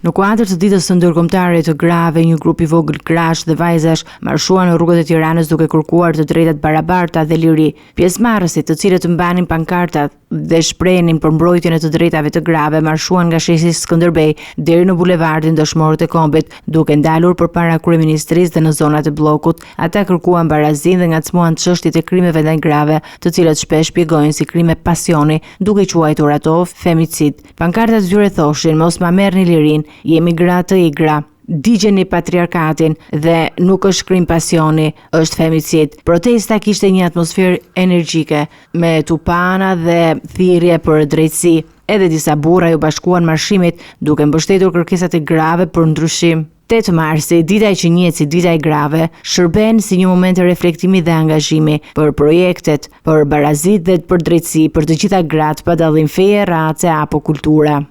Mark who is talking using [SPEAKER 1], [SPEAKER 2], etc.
[SPEAKER 1] Në kuadër të ditës së ndërkombëtare të grave, një grup I vogël grash dhe vajzash marshuan në rrugët e Tiranës duke kërkuar të drejtat barabarta dhe liri. Pjesëmarrësit, të cilët mbanin pankartat dhe shprenin për mbrojtjen e të drejtave të grave, marshuan nga shesi Skënderbej deri në bulevardin Dëshmorët e Kombit, duke ndalur përpara kryeministrisë dhe në zonat e bllokut. Ata kërkuan barazinë dhe ngacmuan çështjet e krimeve ndaj grave, të cilët shpesh shpjegojnë si krime pasioni, duke quajtur ato femicid. Pankartat e tyre thoshin: "Mos ma merrni lirin, jemi gra të igra. Digjeni patriarkatin dhe nuk është krim pasioni, është femicid." Protesta kishte një atmosferë energjike me tupana dhe thirrje për drejtësi. Edhe disa burra u bashkuan marshimit duke mbështetur kërkesat e grave për ndryshim. 8 marsi, dita që njihet si dita e grave, shërben si një moment e reflektimi dhe angazhimi për projektet, për barazit dhe për drejtësi për të gjitha gratë pa dallim feje, race apo kultura.